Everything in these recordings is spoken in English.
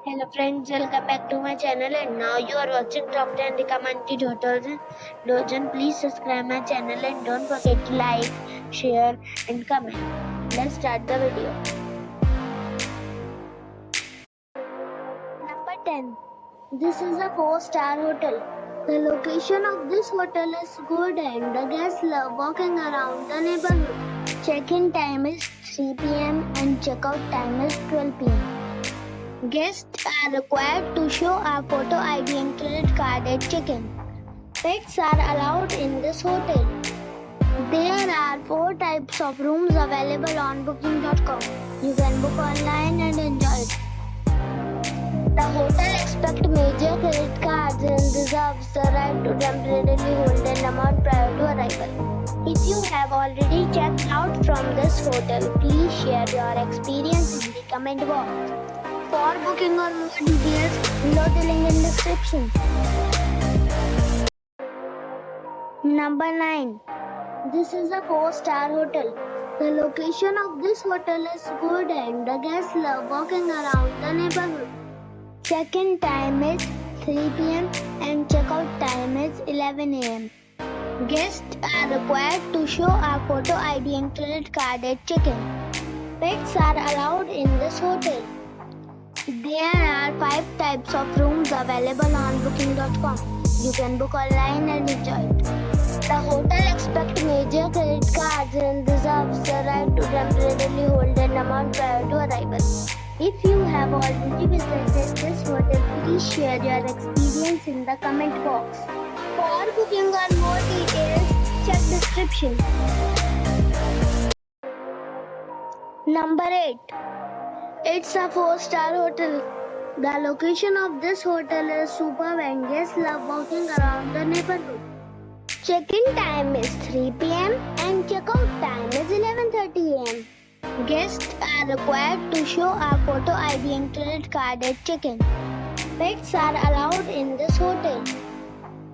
Hello friends, welcome back to my channel and now you are watching top 10 recommended hotels in Dozen. Please subscribe my channel and don't forget to like, share and comment. Let's start the video. Number 10. This is a 4-star hotel. The location of this hotel is good and the guests love walking around the neighborhood. Check-in time is 3 p.m. and check-out time is 12 p.m. Guests are required to show a photo ID and credit card at check-in. Pets are allowed in this hotel. There are 4 types of rooms available on booking.com. You can book online and enjoy it. The hotel expects major credit cards and reserves the right to temporarily hold an amount prior to arrival. If you have already checked out from this hotel, please share your experience in the comment box. For booking or more details, below the link in description. Number 9. This is a 4-star hotel. The location of this hotel is good and the guests love walking around the neighborhood. Check-in time is 3 p.m. and check-out time is 11 a.m. Guests are required to show a photo ID and credit card at check-in. Pets are allowed in this hotel. There are 5 types of rooms available on booking.com. You can book online and enjoy it. The hotel expects major credit cards and reserves the right to temporarily hold an amount prior to arrival. If you have already visited this hotel, please share your experience in the comment box. For booking or more details, check description. Number 8. It's a 4-star hotel. The location of this hotel is superb and guests love walking around the neighborhood. Check-in time is 3 p.m. and check-out time is 11:30 a.m. Guests are required to show a photo ID and credit card at check-in. Pets are allowed in this hotel.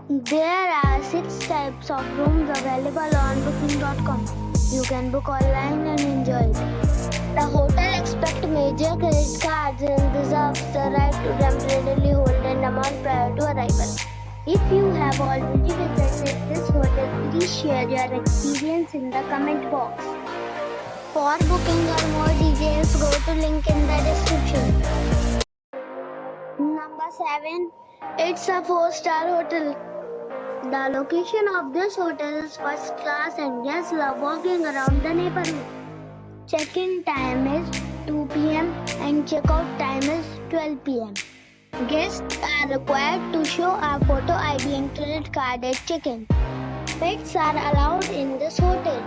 There are 6 types of rooms available on booking.com. You can book online and enjoy it. The hotel expects major credit cards and reserves the right to temporarily hold an amount prior to arrival. If you have already visited this hotel, please share your experience in the comment box. For booking or more details, go to link in the description. Number 7. It's a 4-star hotel. The location of this hotel is first class and guests love walking around the neighborhood. Check-in time is 2 p.m. and check-out time is 12 p.m. Guests are required to show a photo ID and credit card at check-in. Pets are allowed in this hotel.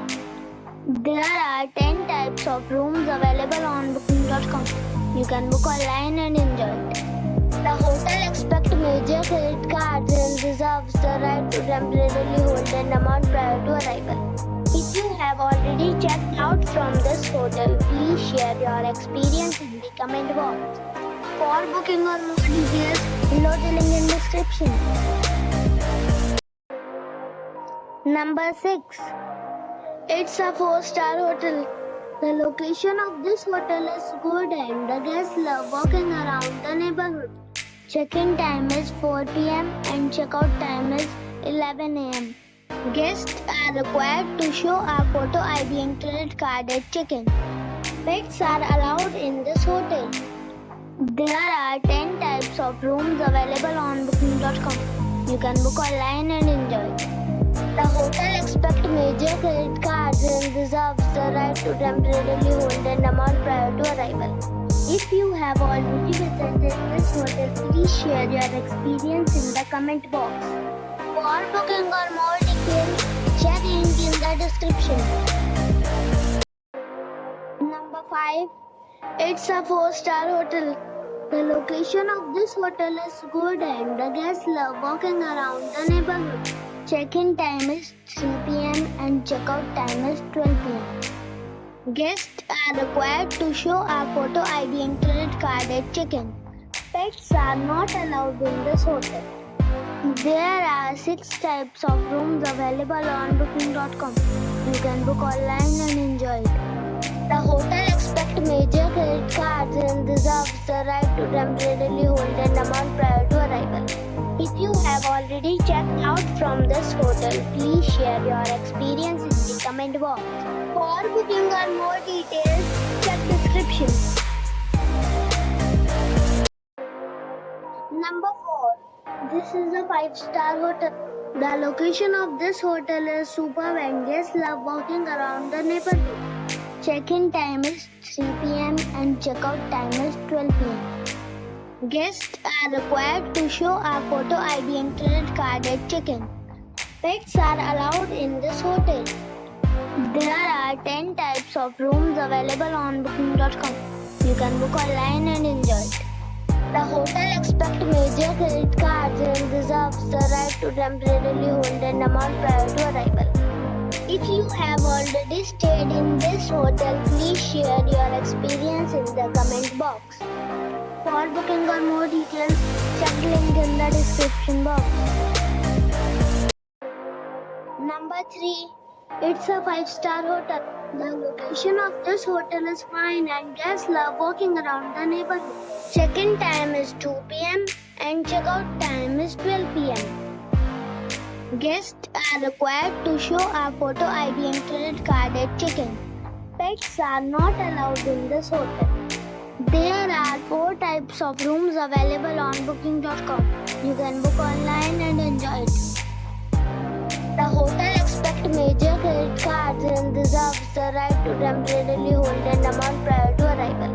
There are 10 types of rooms available on booking.com. You can book online and enjoy it. The hotel expects major credit cards and reserves the right to temporarily hold an amount prior to arrival. If you have already checked out from this hotel, please share your experience in the comment box. For booking or more details, below the link in description. Number 6. It's a 4-star hotel. The location of this hotel is good and the guests love walking around the neighborhood. Check-in time is 4 p.m. and check-out time is 11 a.m. Guests are required to show a photo ID and credit card at check-in. Pets are allowed in this hotel. There are 10 types of rooms available on booking.com. You can book online and enjoy it. The hotel expects major credit cards and reserves the right to temporarily hold an amount prior to arrival. If you have already visited this hotel, please share your experience in the comment box. For booking or more details, check link in the description. Number 5. It's a 4-star hotel. The location of this hotel is good and the guests love walking around the neighborhood. Check-in time is 3 p.m. and check-out time is 12 p.m. Guests are required to show a photo ID and credit card at check-in. Pets are not allowed in this hotel. There are 6 types of rooms available on booking.com. You can book online and enjoy it. The hotel expects major credit cards and reserves the right to temporarily hold an amount prior to arrival. If you have already checked out from this hotel, please share your experience in the comment box. For booking or more details, check description. Number 4. This is a 5-star hotel. The location of this hotel is superb and guests love walking around the neighborhood. Check-in time is 3 p.m. and check-out time is 12 p.m. Guests are required to show a photo ID and credit card at check-in. Pets are allowed in this hotel. There are 10 types of rooms available on booking.com. You can book online and enjoy it. The hotel expects major credit cards and reserves the right to temporarily hold an amount prior to arrival. If you have already stayed in this hotel, please share your experience in the comment box. For booking or more details, check the link in the description box. Number 3. It's a 5-star hotel. The location of this hotel is fine and guests love walking around the neighborhood. Check-in time is 2 p.m. and check-out time is 12 p.m. Guests are required to show a photo ID and credit card at check-in. Pets are not allowed in this hotel. There are 4 types of rooms available on booking.com. You can book online and enjoy it. The hotel expects major credit cards and reserves the right to temporarily hold an amount prior to arrival.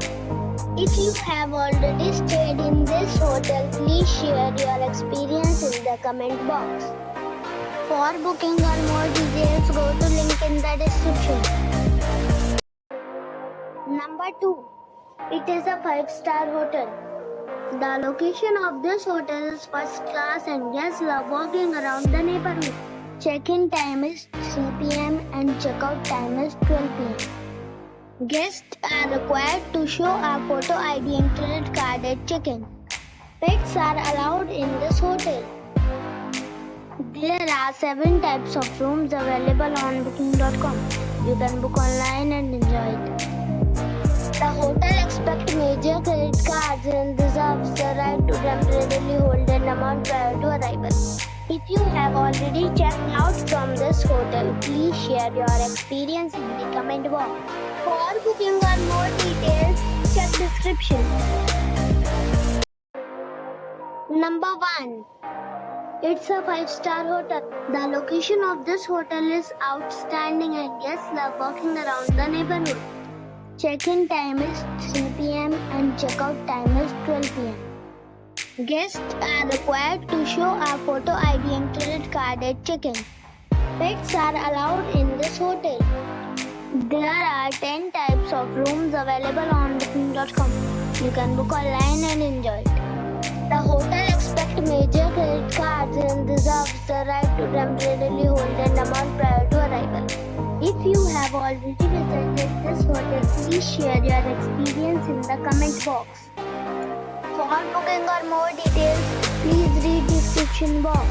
If you have already stayed in this hotel, please share your experience in the comment box. For booking or more details, go to link in the description. Number 2. It is a 5-star hotel. The location of this hotel is first class and guests love walking around the neighborhood. Check-in time is 3 p.m. and check-out time is 12 p.m. Guests are required to show a photo ID and credit card at check-in. Pets are allowed in this hotel. There are 7 types of rooms available on booking.com. You can book online and enjoy it. The hotel expects major credit cards and reserves the right to temporarily hold an amount prior to arrival. If you have already checked out from this hotel, please share your experience in the comment box. For booking or more details, check description. Number 1. It's a 5-star hotel. The location of this hotel is outstanding and guests love walking around the neighborhood. Check-in time is 3 p.m. and check-out time is 12 p.m. Guests are required to show a photo ID and credit card at check-in. Pets are allowed in this hotel. There are 10 types of rooms available on booking.com. You can book online and enjoy it. The hotel expects major credit cards and reserves the right to temporarily hold an amount prior to arrival. If you have already visited this hotel, please share your experience in the comment box. For booking or more details, please read description box.